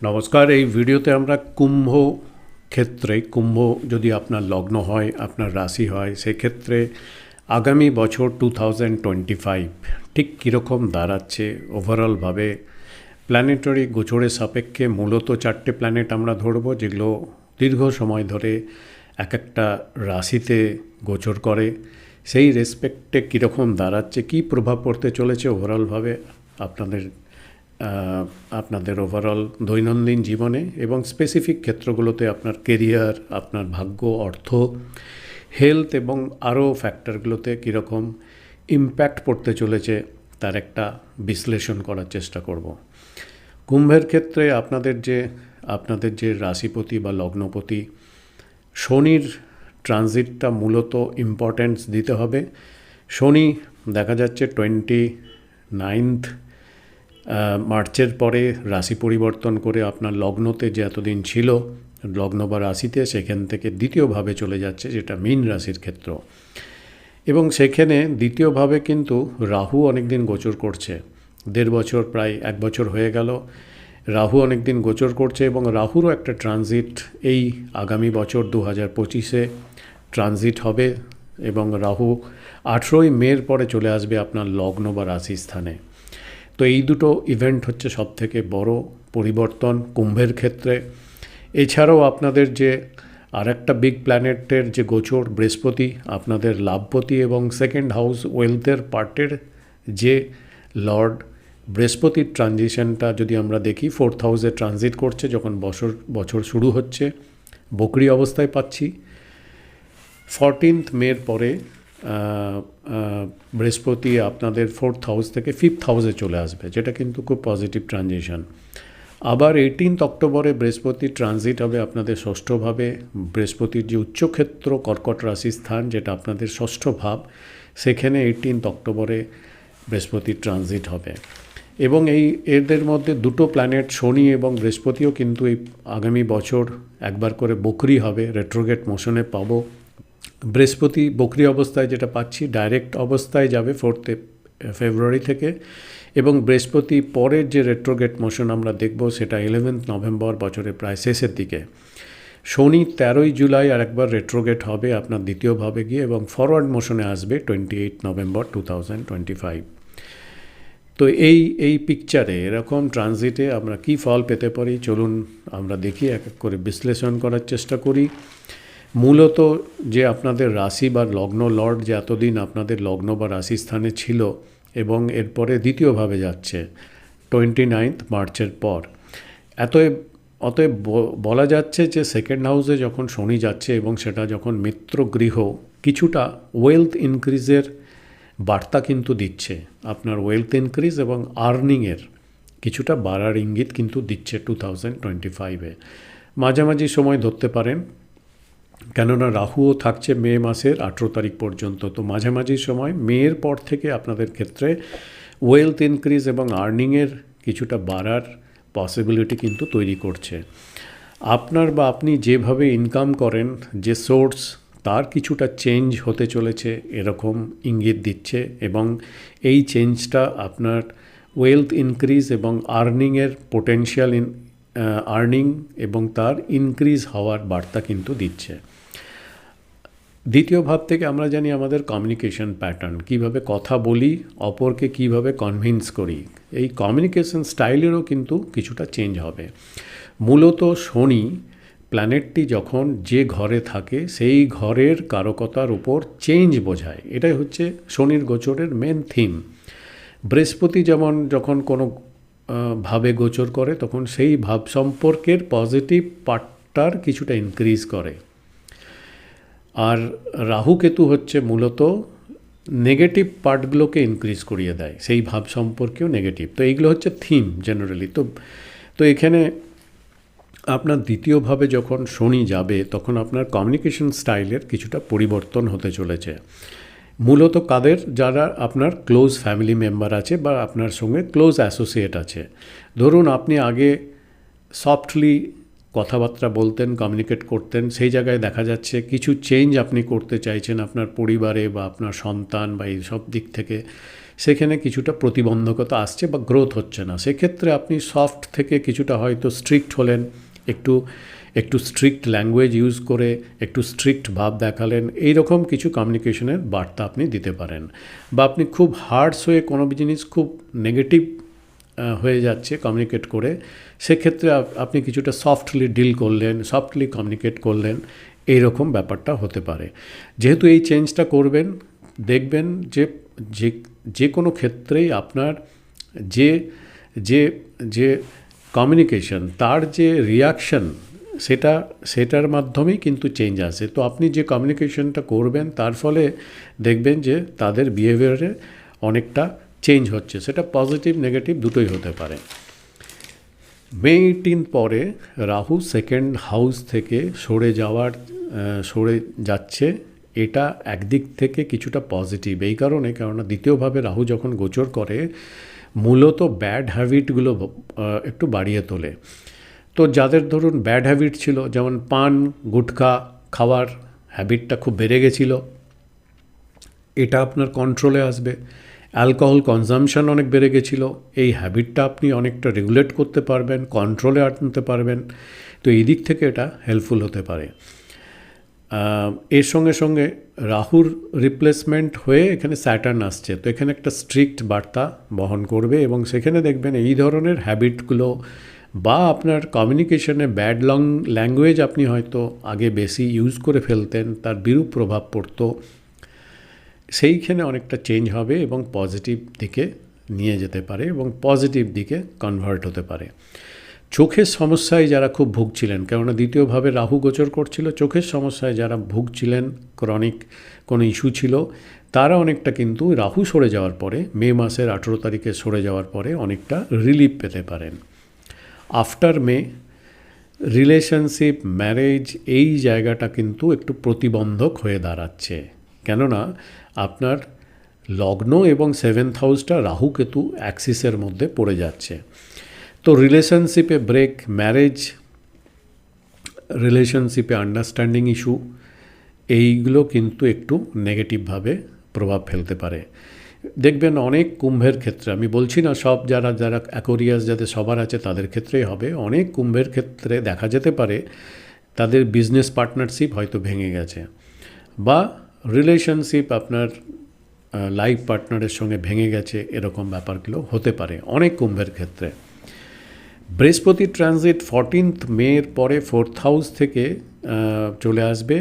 নমস্কার। এই ভিডিওতে আমরা কুম্ভ ক্ষেত্রে, কুম্ভ যদি আপনার লগ্ন হয়, আপনার রাশি হয়, সেক্ষেত্রে আগামী বছর 2025 ঠিক কীরকম দাঁড়াচ্ছে ওভারঅলভাবে প্ল্যানেটারি গোচরের সাপেক্ষে। মূলত 4টে প্ল্যানেট আমরা ধরব, যেগুলো দীর্ঘ সময় ধরে এক একটা রাশিতে গোচর করে। সেই রেসপেক্টে কীরকম দাঁড়াচ্ছে, কী প্রভাব পড়তে চলেছে ওভারঅলভাবে আপনাদের ওভারঅল দৈনন্দিন জীবনে এবং স্পেসিফিক ক্ষেত্রগুলোতে আপনার কেরিয়ার, আপনার ভাগ্য, অর্থ, হেলথ এবং আরও ফ্যাক্টরগুলোতে কীরকম ইম্প্যাক্ট পড়তে চলেছে তার একটা বিশ্লেষণ করার চেষ্টা করব। কুম্ভের ক্ষেত্রে আপনাদের যে রাশিপতি বা লগ্নপতি শনির ট্রানজিটটা মূলত ইম্পর্ট্যান্স দিতে হবে। শনি দেখা যাচ্ছে 29 মার্চের পরে রাশি পরিবর্তন করে আপনার লগ্নতে যে এতদিন ছিল, লগ্ন বা রাশিতে, সেখান থেকে দ্বিতীয়ভাবে চলে যাচ্ছে, যেটা মীন রাশির ক্ষেত্র। এবং সেখানে দ্বিতীয়ভাবে কিন্তু রাহু অনেক দিন গোচর করছে, 1.5 বছর, প্রায় 1 বছর হয়ে গেল। রাহু অনেক দিন গোচর করছে এবং রাহুরও একটা ট্রানজিট এই আগামী বছর 2025-এ ট্রানজিট হবে এবং রাহু 18ই মের পরে চলে আসবে আপনার লগ্ন বা রাশি স্থানে। তো এই দুটো ইভেন্ট হচ্ছে সবথেকে বড় পরিবর্তন কুম্ভের ক্ষেত্রে। এছাড়াও আপনাদের যে আরেকটা বিগ প্ল্যানেটের যে গোচর, বৃহস্পতি আপনাদের লাভপতি এবং সেকেন্ড হাউস ওয়েলথের পার্টের যে লর্ড, বৃহস্পতির ট্রানজিশনটা যদি আমরা দেখি 4th হাউসে ট্রানজিট করছে। যখন বছর শুরু হচ্ছে বকরি অবস্থায় পাচ্ছি। 14th মের পরে বৃহস্পতি আপনাদের 4th হাউস থেকে 5th হাউসে চলে আসবে, যেটা কিন্তু খুব পজিটিভ ট্রানজিশন। আবার 18th অক্টোবরে বৃহস্পতি ট্রানজিট হবে আপনাদের ষষ্ঠভাবে। বৃহস্পতির যে উচ্চক্ষেত্র কর্কট রাশি স্থান, যেটা আপনাদের ষষ্ঠ ভাব, সেখানে 18th অক্টোবরে বৃহস্পতির ট্রানজিট হবে। এবং এদের মধ্যে দুটো প্ল্যানেট শনি এবং বৃহস্পতিও কিন্তু এই আগামী বছর একবার করে বকরি হবে, রেট্রোগেট মোশনে পাবো। বৃহস্পতি বকরি অবস্থায় যেটা পাচ্ছি, ডাইরেক্ট অবস্থায় যাবে 4 ফেব্রুয়ারি থেকে। এবং বৃহস্পতি পরের যে রেট্রোগেট মোশন আমরা দেখব, সেটা 11th নভেম্বর, বছরের প্রায় শেষের দিকে। শনি 13ই জুলাই আর একবার রেট্রোগেট হবে আপনার দ্বিতীয়ভাবে গিয়ে এবং ফরওয়ার্ড মোশনে আসবে 28 নভেম্বর 2025। তো এই পিকচারে এরকম ট্রানজিটে আমরা কি ফল পেতে পারি, চলুন আমরা দেখি, এক এক করে বিশ্লেষণ করার চেষ্টা করি। মূলত যে আপনাদের রাশি বা লগ্ন লর্ড যে এতদিন আপনাদের লগ্ন বা রাশি স্থানে ছিল এবং এরপরে দ্বিতীয়ভাবে যাচ্ছে 29th মার্চের পর, অতএব বলা যাচ্ছে যে সেকেন্ড হাউসে যখন শনি যাচ্ছে এবং সেটা যখন মিত্র গৃহ, কিছুটা ওয়েলথ ইনক্রিজের বার্তা কিন্তু দিচ্ছে। আপনার ওয়েলথ ইনক্রিজ এবং আর্নিংয়ের কিছুটা বাড়ার ইঙ্গিত কিন্তু দিচ্ছে 2025-এ। মাঝামাঝি সময় ধরতে পারেন, কেননা রাহুও থাকছে মে মাসের 18 তারিখ পর্যন্ত। তো মাঝামাঝি সময় মেয়ের পর থেকে আপনাদের ক্ষেত্রে ওয়েলথ ইনক্রিজ এবং আর্নিংয়ের কিছুটা বাড়ার পসিবিলিটি কিন্তু তৈরি করছে। আপনার বা আপনি যেভাবে ইনকাম করেন, যে সোর্স, তার কিছুটা চেঞ্জ হতে চলেছে এরকম ইঙ্গিত দিচ্ছে। এবং এই চেঞ্জটা আপনার ওয়েলথ ইনক্রিজ এবং আর্নিংয়ের পোটেনশিয়াল আর্নিং এবং তার ইনক্রিজ হওয়ার বার্তা কিন্তু দিচ্ছে। দ্বিতীয় ভাব থেকে আমরা জানি আমাদের কমিউনিকেশন প্যাটার্ন, কিভাবে কথা বলি, অপরকে কিভাবে কনভিন্স করি, এই কমিউনিকেশন স্টাইলেরও কিন্তু কিছুটা চেঞ্জ হবে। মূলত শনি প্ল্যানেটটি যখন যে ঘরে থাকে সেই ঘরের কারকতার উপর চেঞ্জ বোঝায়, এটাই হচ্ছে শনির গোচরের মেন থিম। বৃহস্পতি যখন কোনো ভাবে গোচর করে, তখন সেই ভাব সম্পর্কের পজিটিভ পার্টটার কিছুটা ইনক্রিজ করে। আর রাহু কেতু হচ্ছে মূলত নেগেটিভ পার্টগুলোকে ইনক্রিজ করিয়ে দেয়, সেই ভাব সম্পর্কেও নেগেটিভ। তো এইগুলো হচ্ছে থিম জেনারেলি। তো এখানে আপনার দ্বিতীয়ভাবে যখন শনি যাবে, তখন আপনার কমিউনিকেশন স্টাইলের কিছুটা পরিবর্তন হতে চলেছে। মূলত যারা আপনার ক্লোজ ফ্যামিলি মেম্বার আছে বা আপনার সঙ্গে ক্লোজ অ্যাসোসিয়েট আছে। ধরুন আপনি আগে সফটলি কথাবার্তা বলতেন, কমিউনিকেট করতেন, সেই জায়গায় দেখা যাচ্ছে কিছু চেঞ্জ আপনি করতে চাইছেন আপনার পরিবারে বা আপনার সন্তান বা এই সব দিক থেকে। সেখানে কিছুটা প্রতিবন্ধকতা আসছে বা গ্রোথ হচ্ছে না। সেক্ষেত্রে আপনি সফট থেকে কিছুটা হয়তো স্ট্রিক্ট হলেন, একটু একটু স্ট্রিক্ট ল্যাঙ্গুয়েজ ইউজ করে একটু স্ট্রিক্ট ভাব দেখালেন, এই রকম কিছু কমিউনিকেশনের বার্তা আপনি দিতে পারেন। বা আপনি খুব হার্ডস হয়ে কোনো জিনিস খুব নেগেটিভ হয়ে যাচ্ছে কমিউনিকেট করে, সেক্ষেত্রে আপনি কিছুটা সফটলি ডিল করলেন, সফটলি কমিউনিকেট করলেন, এই রকম ব্যাপারটা হতে পারে। যেহেতু এই চেঞ্জটা করবেন, দেখবেন যে যে যে কোনো ক্ষেত্রেই আপনার যে যে যে কমিউনিকেশন, তার যে রিয়াকশন, সেটার মাধ্যমেই কিন্তু চেঞ্জ আসে। তো আপনি যে কমিউনিকেশনটা করবেন তার ফলে দেখবেন যে তাদের বিহেভিয়ারে অনেকটা চেঞ্জ হচ্ছে, সেটা পজিটিভ নেগেটিভ দুটোই হতে পারে। মে 18 পরে রাহু সেকেন্ড হাউস থেকে সরে যাচ্ছে, এটা একদিক থেকে কিছুটা পজিটিভ। এই কারণে, কেননা দ্বিতীয়ভাবে রাহু যখন গোচর করে মূলত ব্যাড হ্যাবিটগুলো একটু বাড়িয়ে তোলে। তো যাদের ধরুন ব্যাড হ্যাবিট ছিল, যেমন পান গুটখা খাওয়ার হ্যাবিটটা খুব বেড়ে গেছিল, এটা আপনার কন্ট্রোলে আসবে। অ্যালকোহল কনজামশন অনেক বেড়ে গেছিলো, এই হ্যাবিটটা আপনি অনেকটা রেগুলেট করতে পারবেন, কন্ট্রোলে আনতে পারবেন। তো এই দিক থেকে এটা হেল্পফুল হতে পারে। এর সঙ্গে সঙ্গে রাহুর রিপ্লেসমেন্ট হয়ে এখানে স্যাটার্ন আসছে, তো এখানে একটা স্ট্রিক্ট বার্তা বহন করবে এবং সেখানে দেখবেন এই ধরনের হ্যাবিটগুলো বা আপনার কমিউনিকেশনে ব্যাড ল্যাঙ্গুয়েজ আপনি হয়তো আগে বেশি ইউজ করে ফেলতেন, তার বিরূপ প্রভাব পড়তো, সেইখানে অনেকটা চেঞ্জ হবে এবং পজিটিভ দিকে নিয়ে যেতে পারে এবং পজিটিভ দিকে কনভার্ট হতে পারে। চোখের সমস্যায় যারা খুব ভুগছিলেন, কেননা দ্বিতীয়ভাবে রাহু গোচর করছিল, চোখের সমস্যায় যারা ভুগছিলেন, ক্রনিক কোনো ইস্যু ছিল, তারা অনেকটা কিন্তু রাহু সরে যাওয়ার পরে, মে মাসের 18 তারিখে সরে যাওয়ার পরে অনেকটা রিলিফ পেতে পারেন। আফটার মে রিলেশনশিপ, ম্যারেজ, এই জায়গাটা কিন্তু একটু প্রতিবন্ধক হয়ে দাঁড়াচ্ছে, কেননা আপনার লগ্ন এবং 7th হাউসটা রাহু কেতু অ্যাক্সিসের মধ্যে পড়ে যাচ্ছে। তো রিলেশনশিপে ব্রেক, ম্যারেজ, রিলেশনশিপে আন্ডারস্ট্যান্ডিং ইস্যু, এইগুলো কিন্তু একটু নেগেটিভভাবে প্রভাব ফেলতে পারে। দেখবেন অনেক কুম্ভের ক্ষেত্রে, আমি বলছি না সব যারা অ্যাকোয়ারিয়াস যাদের সবার আছে তাদের ক্ষেত্রেই হবে, অনেক কুম্ভের ক্ষেত্রে দেখা যেতে পারে তাদের বিজনেস পার্টনারশিপ হয়তো ভেঙে গেছে, বা রিলেশনশিপ আপনার লাইফ পার্টনারের সঙ্গে ভেঙে গেছে, এরকম ব্যাপারগুলো হতে পারে অনেক কুম্ভের ক্ষেত্রে। বৃহস্পতি ট্রানজিট 14th মের পরে 4th হাউস থেকে চলে আসবে।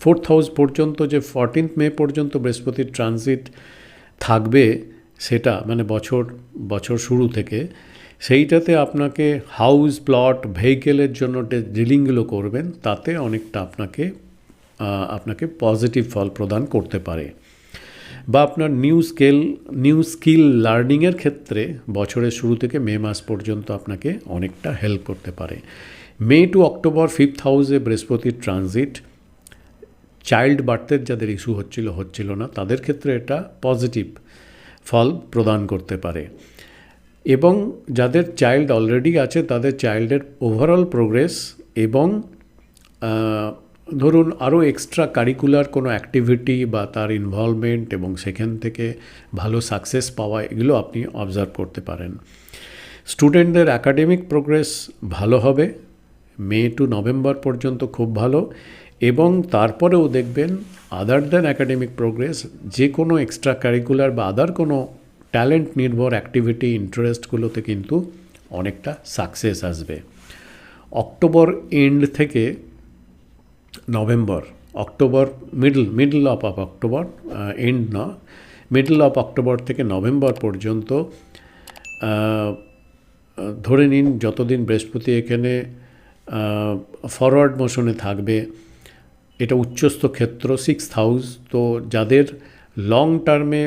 4th হাউস পর্যন্ত, যে 14th মে পর্যন্ত বৃহস্পতির ট্রানজিট থাকবে, সেটা মানে বছর শুরু থেকে, সেইটাতে আপনাকে হাউস, প্লট, ভেহিকেলের জন্য ডিলিংগুলো করবেন, তাতে অনেকটা আপনাকে পজিটিভ ফল প্রদান করতে পারে। বা আপনার নিউ স্কিল লার্নিংয়ের ক্ষেত্রে বছরের শুরু থেকে মে মাস পর্যন্ত আপনাকে অনেকটা হেল্প করতে পারে। মে টু অক্টোবর 5th হাউসে বৃহস্পতির ট্রানজিট, চাইল্ড বার্থের যাদের ইস্যু হচ্ছিল না, তাদের ক্ষেত্রে এটা পজিটিভ ফল প্রদান করতে পারে। এবং যাদের চাইল্ড অলরেডি আছে তাদের চাইল্ডের ওভারঅল প্রোগ্রেস এবং ধরুন আরও এক্সট্রা কারিকুলার কোনো অ্যাক্টিভিটি বা তার ইনভলভমেন্ট এবং সেখান থেকে ভালো সাকসেস পাওয়া, এগুলো আপনি অবজার্ভ করতে পারেন। স্টুডেন্টদের অ্যাকাডেমিক প্রোগ্রেস ভালো হবে মে টু নভেম্বর পর্যন্ত, খুব ভালো। এবং তারপরেও দেখবেন আদার দ্যান অ্যাকাডেমিক প্রোগ্রেস, যে কোনো এক্সট্রা কারিকুলার বা আদার কোনো ট্যালেন্ট নির্ভর অ্যাক্টিভিটি, ইন্টারেস্টগুলোতে কিন্তু অনেকটা সাকসেস আসবে। অক্টোবর এন্ড থেকে November, middle of October, end না, মিডল অফ অক্টোবর থেকে নভেম্বর পর্যন্ত ধরে নিন যতদিন বৃহস্পতি এখানে ফরওয়ার্ড মোশনে থাকবে, এটা উচ্চস্থ ক্ষেত্র 6th হাউস। তো যাদের লং টার্মে,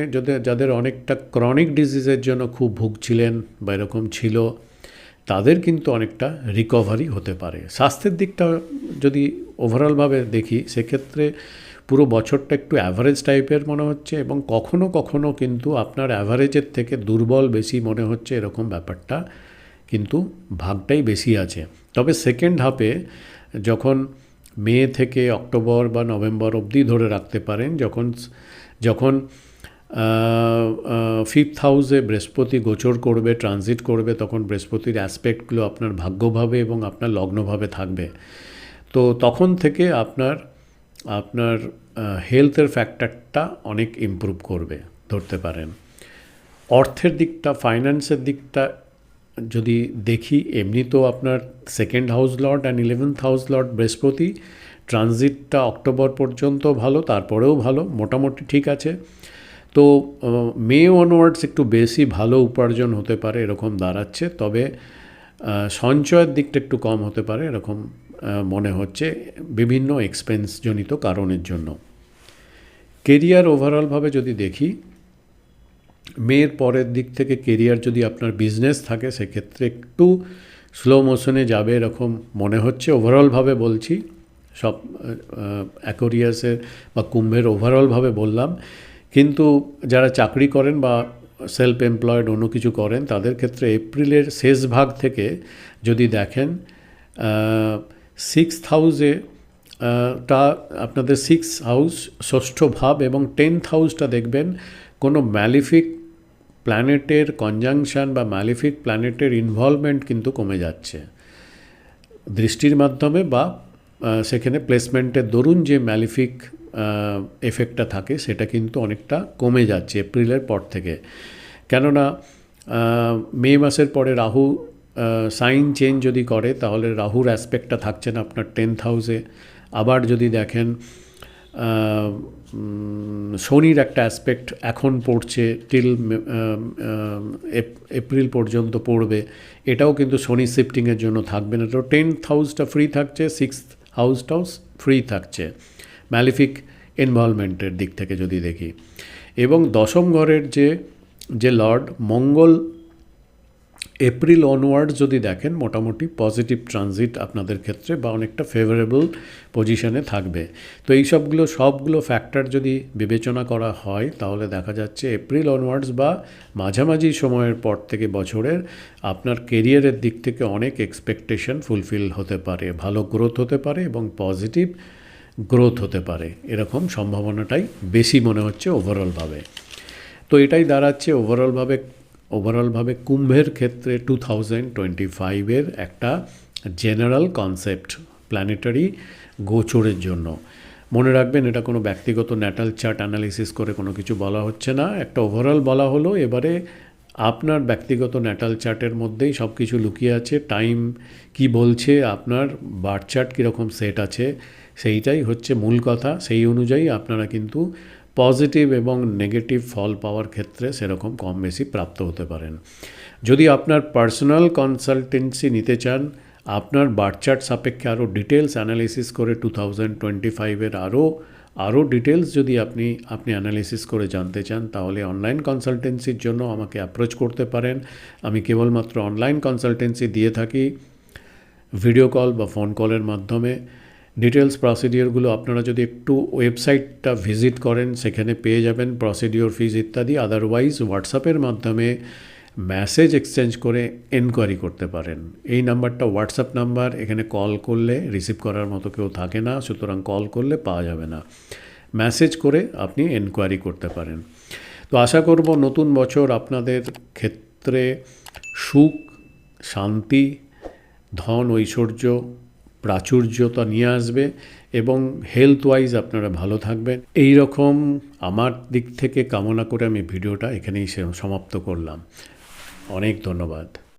যাদের অনেকটা ক্রনিক ডিজিজের জন্য খুব ভুগছিলেন বা এরকম ছিল, তাদের কিন্তু অনেকটা রিকভারি হতে পারে। স্বাস্থ্যের দিকটা যদি ওভারঅলভাবে দেখি, সেক্ষেত্রে পুরো বছরটা একটু অ্যাভারেজ টাইপের মনে হচ্ছে এবং কখনো কখনো কিন্তু আপনার অ্যাভারেজের থেকে দুর্বল বেশি মনে হচ্ছে, এরকম ব্যাপারটা কিন্তু ভাগটাই বেশি আছে। তবে সেকেন্ড হাফে যখন মে থেকে অক্টোবর বা নভেম্বর অবধি ধরে রাখতে পারেন, যখন ফিফথ হাউসে বৃহস্পতি গোচর করবে, ট্রানজিট করবে, তখন বৃহস্পতির অ্যাসপেক্টগুলো আপনার ভাগ্যভাবে এবং আপনার লগ্নভাবে থাকবে। তো তখন থেকে আপনার হেলথের ফ্যাক্টরটা অনেক ইমপ্রুভ করবে ধরতে পারেন। অর্থের দিকটা, ফাইন্যান্সের দিকটা যদি দেখি, এমনি তো আপনার second house Lord and 11th house Lord বৃহস্পতি ট্রানজিটটা অক্টোবর পর্যন্ত ভালো, তারপরেও ভালো, মোটামুটি ঠিক আছে। তো মে অনওয়ার্ডস একটু বেশি ভালো উপার্জন হতে পারে এরকম দাঁড়াচ্ছে, তবে সঞ্চয়ের দিকটা একটু কম হতে পারে এরকম মনে হচ্ছে বিভিন্ন এক্সপেন্সজনিত কারণের জন্য। কেরিয়ার ওভারঅলভাবে যদি দেখি, মেয়ের পরের দিক থেকে কেরিয়ার যদি আপনার বিজনেস থাকে সেক্ষেত্রে একটু স্লো মোশনে যাবে এরকম মনে হচ্ছে। ওভারঅলভাবে বলছি, সব অ্যাকোয়ারিয়াসের বা কুম্ভের ওভারঅলভাবে বললাম, কিন্তু যারা চাকরি করেন বা সেলফ এমপ্লয়েড অন্য কিছু করেন তাদের ক্ষেত্রে এপ্রিলের শেষ ভাগ থেকে যদি দেখেন, সিক্সথ হাউসে টা আপনাদের সিক্স হাউস ষষ্ঠ ভাব এবং 10th হাউসটা দেখবেন কোনো ম্যালিফিক প্ল্যানেটের কনজাংশন বা ম্যালিফিক প্ল্যানেটের ইনভলভমেন্ট কিন্তু কমে যাচ্ছে দৃষ্টির মাধ্যমে, বা সেখানে প্লেসমেন্টের দরুন যে ম্যালিফিক এফেক্টটা থাকে সেটা কিন্তু অনেকটা কমে যাচ্ছে এপ্রিলের পর থেকে। কেননা মে মাসের পরে রাহু সাইন চেঞ্জ যদি করে তাহলে রাহুর অ্যাসপেক্টটা থাকছে না আপনার 10th হাউসে। আবার যদি দেখেন শনির একটা অ্যাসপেক্ট এখন পড়ছে, টিল এপ্রিল পর্যন্ত পড়বে, এটাও কিন্তু শনি শিফটিংয়ের জন্য থাকবে না। তো 10th হাউসটা ফ্রি থাকছে, 6th হাউসটাও ফ্রি থাকছে ম্যালিফিক ইনভলভমেন্টের দিক থেকে যদি দেখি। এবং দশম ঘরের যে লর্ড মঙ্গল এপ্রিল অনওয়ার্ড যদি দেখেন মোটামুটি পজিটিভ ট্রানজিট আপনাদের ক্ষেত্রে বা অনেকটা ফেভারেবল পজিশনে থাকবে। তো এই সবগুলো ফ্যাক্টর যদি বিবেচনা করা হয় তাহলে দেখা যাচ্ছে এপ্রিল অনওয়ার্ডস বা মাঝামাঝি সময়ের পর থেকে বছরের আপনার কেরিয়ারের দিক থেকে অনেক এক্সপেকটেশন ফুলফিল হতে পারে, ভালো গ্রোথ হতে পারে এবং পজিটিভ গ্রোথ হতে পারে, এরকম সম্ভাবনাটাই বেশি মনে হচ্ছে ওভারঅলভাবে। তো এটাই দাঁড়াচ্ছে ওভারঅলভাবে কুম্ভের ক্ষেত্রে 2025-এর একটা জেনারেল কনসেপ্ট প্ল্যানেটারি গোচরের জন্য। মনে রাখবেন, এটা কোনো ব্যক্তিগত ন্যাটাল চার্ট অ্যানালিসিস করে কোনো কিছু বলা হচ্ছে না, একটা ওভারঅল বলা হলো। এবারে আপনার ব্যক্তিগত ন্যাটাল চার্টের মধ্যেই সব কিছু লুকিয়ে আছে, টাইম কি বলছে, আপনার বার্থ চার্ট কীরকম সেট আছে, সেইটাই হচ্ছে মূল কথা। সেই অনুযায়ী আপনারা কিন্তু পজিটিভ এবং নেগেটিভ ফল পাওয়ার ক্ষেত্রে সেরকম কম বেশি প্রাপ্ত হতে পারেন। যদি আপনার পার্সোনাল কনসালটেন্সি নিতে চান, আপনার বার্থ চার্ট সাপেক্ষে আরও ডিটেলস অ্যানালিসিস করে 2025-এর আরও ডিটেলস যদি আপনি অ্যানালিসিস করে জানতে চান, তাহলে অনলাইন কনসালটেন্সির জন্য আমাকে অ্যাপ্রোচ করতে পারেন। আমি কেবলমাত্র অনলাইন কনসালটেন্সি দিয়ে থাকি, ভিডিও কল বা ফোন কলের মাধ্যমে। ডিটেলস প্রসিডিওরগুলো আপনারা যদি একটু ওয়েবসাইটটা ভিজিট করেন সেখানে পেয়ে যাবেন, প্রসিডিওর ফিজ ইত্যাদি। আদারওয়াইজ হোয়াটসঅ্যাপের মাধ্যমে মেসেজ এক্সচেঞ্জ করে এনকোয়ারি করতে পারেন। এই নাম্বারটা হোয়াটসঅ্যাপ নাম্বার, এখানে কল করলে রিসিভ করার মতো কেউ থাকে না, সুতরাং কল করলে পাওয়া যাবে না, মেসেজ করে আপনি এনকোয়ারি করতে পারেন। তো আশা করব নতুন বছর আপনাদের ক্ষেত্রে সুখ, শান্তি, ধন, ঐশ্বর্য, প্রাচুর্যতা নিয়ে আসবে এবং হেলথ ওয়াইজ আপনারা ভালো থাকবেন। এই রকম আমার দিক থেকে কামনা করে আমি ভিডিওটা এখানেই সমাপ্ত করলাম। অনেক ধন্যবাদ।